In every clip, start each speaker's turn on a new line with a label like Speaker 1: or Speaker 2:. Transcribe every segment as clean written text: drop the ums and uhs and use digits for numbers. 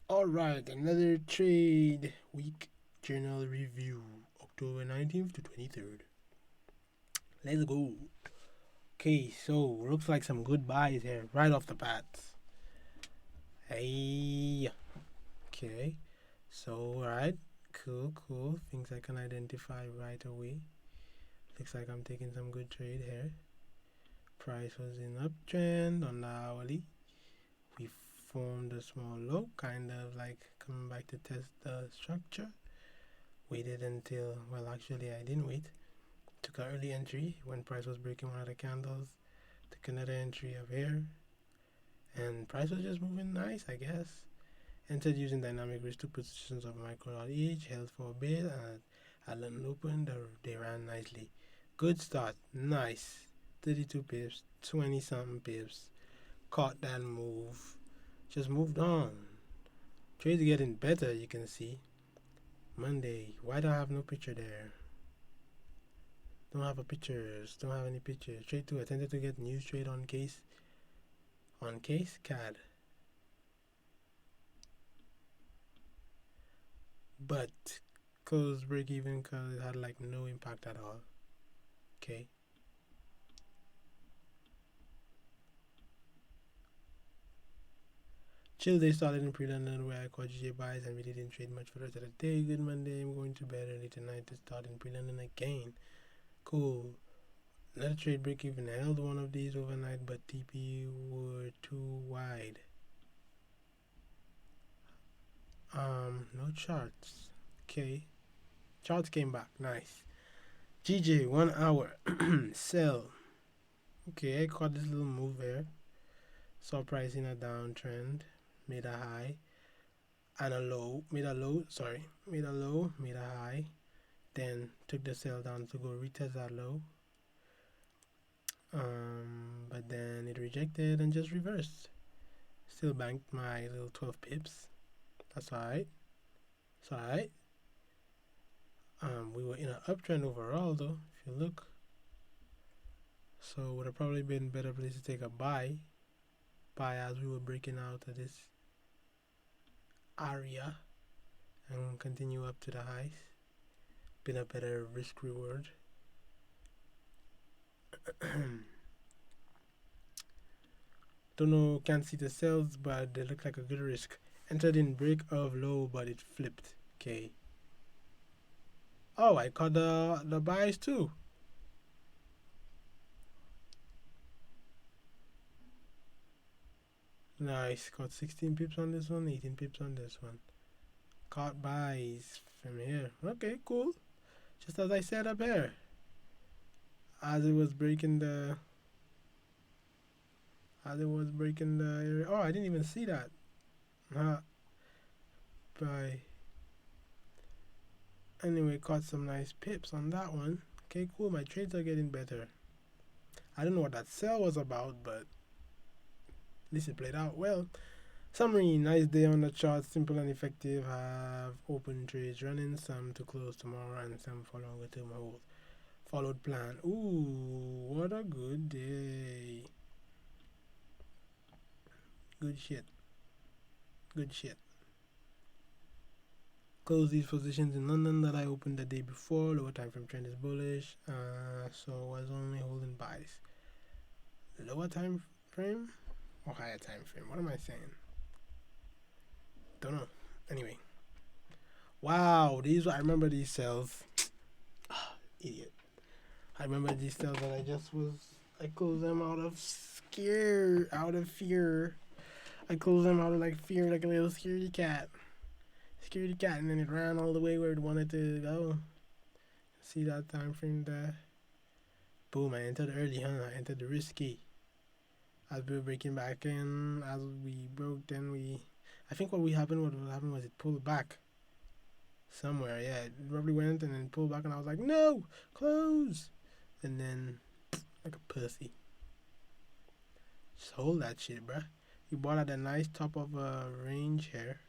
Speaker 1: All right, another trade week journal review, October 19th to 23rd. Let's go. Okay, so looks like some good buys here right off the bats. Hey, okay. So, alright, cool. Things I can identify right away. Looks like I'm taking some good trade here. Price was in uptrend on the hourly. We formed a small low, kind of like coming back to test the structure. Waited until, well, actually, I didn't wait. Took an early entry when price was breaking one of the candles. Took another entry up here, and price was just moving nice, I guess. Entered using dynamic risk two positions of micro lot each, held for a bit, and at London Open, they ran nicely. Good start, nice. 32 pips, 20 something pips. Caught that move, just moved on. Trades getting better, you can see. Monday, why do I have no picture there? Don't have a pictures. Don't have any pictures. Trade 2 attempted to get news trade on case. On case CAD. But closed break even because it had like no impact at all. Okay. Chill day started in pre-London where I caught GJ buys and we didn't trade much for the rest of the day. Good Monday. I'm going to bed early tonight to start in pre-London again. Cool. Another trade break even. I held one of these overnight, but TP were too wide. No charts. Okay. Charts came back. Nice. GJ, 1 hour. Sell. Okay, I caught this little move there. Saw price in a downtrend. Made a high. And a low. Made a low. Made a high. Then took the sell down to go retest that low. But then it rejected and just reversed. Still banked my little 12 pips. That's alright. It's alright. We were in an uptrend overall though, if you look. So would have probably been better place to take a buy as we were breaking out of this area and continue up to the highs. Been a better risk reward. Don't know, can't see the sales, but they look like a good risk. Entered in break of low, but it flipped. Okay. Oh, I caught the buys too. Nice. Caught 16 pips on this one, 18 pips on this one. Caught buys from here. Okay, cool. Just as I said up here. As it was breaking the area. Oh, I didn't even see that. Buy. Anyway, caught some nice pips on that one. Okay, cool. My trades are getting better. I don't know what that sell was about, but at least it played out well. Summary, nice day on the chart, simple and effective. Have open trades running, some to close tomorrow and some for longer term hold. Followed plan. Ooh, what a good day. Good shit. Good shit. Close these positions in London that I opened the day before. Lower time frame trend is bullish. So I was only holding buys. Lower time frame or higher time frame? What am I saying? Don't know. Anyway. Wow, I remember these cells. Idiot. I remember these cells that I closed them out of fear. I closed them out of like fear, like a little scaredy cat. And then it ran all the way where it wanted to go. See that time frame there? Boom, I entered early, huh? I entered the risky. As we were breaking back in, as we broke, I think what happened was it pulled back somewhere. Yeah, it probably went and then pulled back, and I was like, no, close. And then, like a pussy, just hold that shit, bruh. You bought at a nice top of a range here.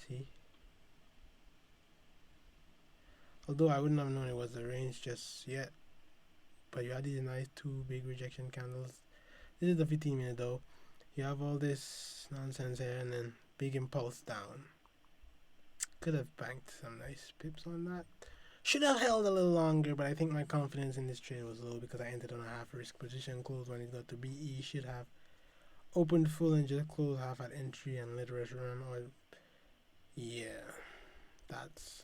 Speaker 1: See? Although I wouldn't have known it was a range just yet. But you had these nice two big rejection candles. This is the 15 minute though. You have all this nonsense here and then Big impulse down. Could have banked some nice pips on that. Should have held a little longer, but I think my confidence in this trade was low because I entered on a half risk position, closed when it got to BE. Should have opened full and just closed half at entry and let the rest run. Or yeah, that's.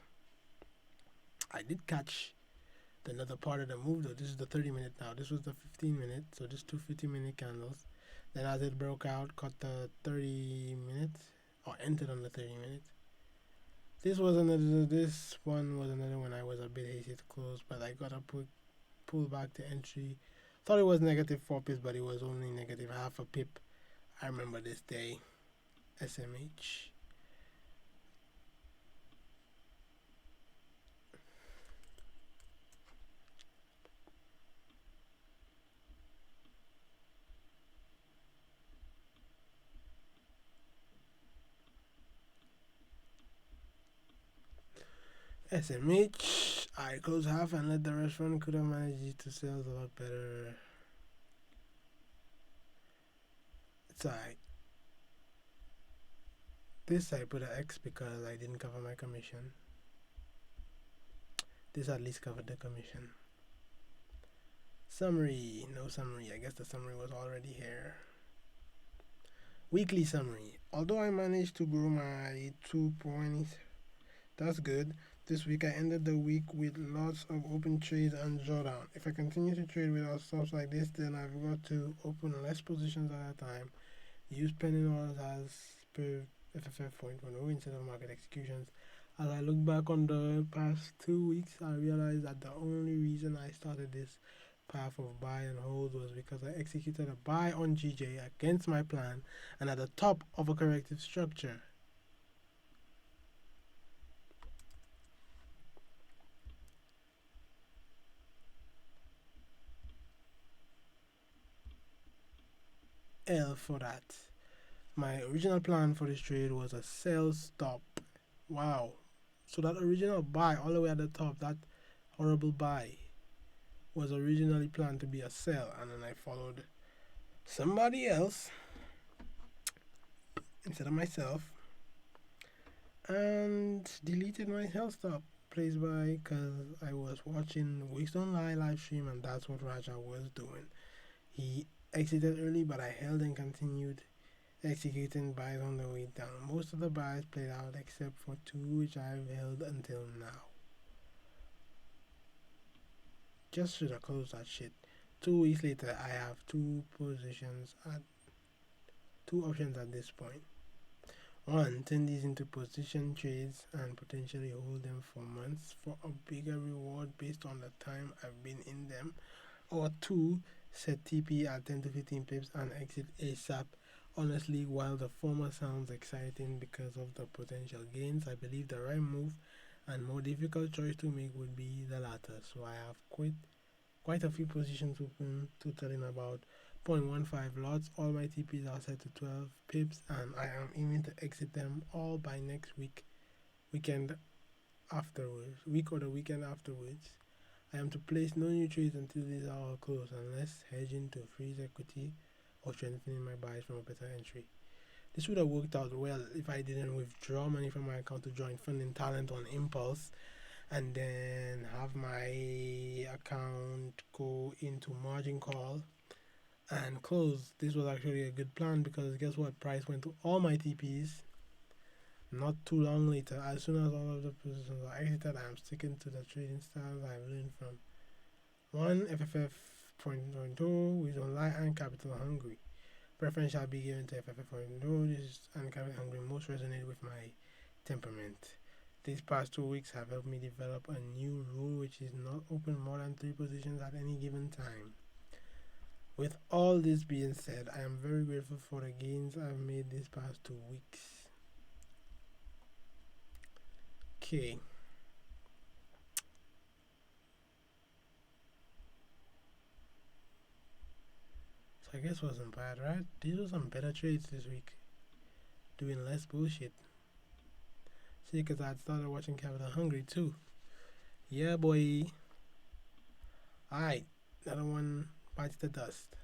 Speaker 1: I did catch another part of the move though. This is the 30 minute now. This was the 15 minute, so just two 50-minute candles. Then as it broke out, caught the 30 minutes or entered on the 30 minutes. This was another. This one was another one I was a bit hasty to close, but I got a pull back to entry. Thought it was negative 4 pips, but it was only negative half a pip. I remember this day. SMH. SMH. I close half and let the rest run. Could have managed it to sell a lot better. It's alright. This I put an X because I didn't cover my commission. This at least covered the commission. Summary. No summary. I guess the summary was already here. Weekly summary. Although I managed to grow my 2 points, that's good. This week I ended the week with lots of open trades and drawdown. If I continue to trade without stops like this, then I've got to open less positions at a time, use penny orders as per FFF 4.0 instead of market executions. As I look back on the past 2 weeks, I realized that the only reason I started this path of buy and hold was because I executed a buy on GJ against my plan and at the top of a corrective structure. L for that. My original plan for this trade was a sell stop. Wow. So that original buy all the way at the top, that horrible buy, was originally planned to be a sell, and then I followed somebody else instead of myself and deleted my sell stop place buy because I was watching Weeks Don't Lie live stream, and that's what Raja was doing. He exited early, but I held and continued executing buys on the way down. Most of the buys played out except for 2 which I've held until now. Just should have closed that shit. 2 weeks later, I have 2 positions at 2 options at this point. 1, turn these into position trades and potentially hold them for months for a bigger reward based on the time I've been in them. Or 2, set TP at 10 to 15 pips and exit ASAP. Honestly, while the former sounds exciting because of the potential gains, I believe the right move and more difficult choice to make would be the latter. So I have quite a few positions open, totaling about 0.15 lots. All my TPs are set to 12 pips, and I am aiming to exit them all by next weekend or the weekend afterwards. I am to place no new trades until these are all closed, unless hedging to freeze equity or strengthening my buys from a better entry. This would have worked out well if I didn't withdraw money from my account to join funding talent on impulse and then have my account go into margin call and close. This was actually a good plan because guess what? Price went to all my TPs not too long later. As soon as all of the positions are exited, I am sticking to the trading styles I've learned from 1 FFF 4.0 with online and capital hungry. Preference shall be given to FFF 4.0. This and capital hungry most resonate with my temperament. These past 2 weeks have helped me develop a new rule which is not open more than 3 positions at any given time. With all this being said, I am very grateful for the gains I've made these past 2 weeks. Okay. So I guess it wasn't bad, right? These were some better trades this week. Doing less bullshit. See, because I'd started watching Capital Hungry too. Yeah, boy. Alright, another one bites the dust.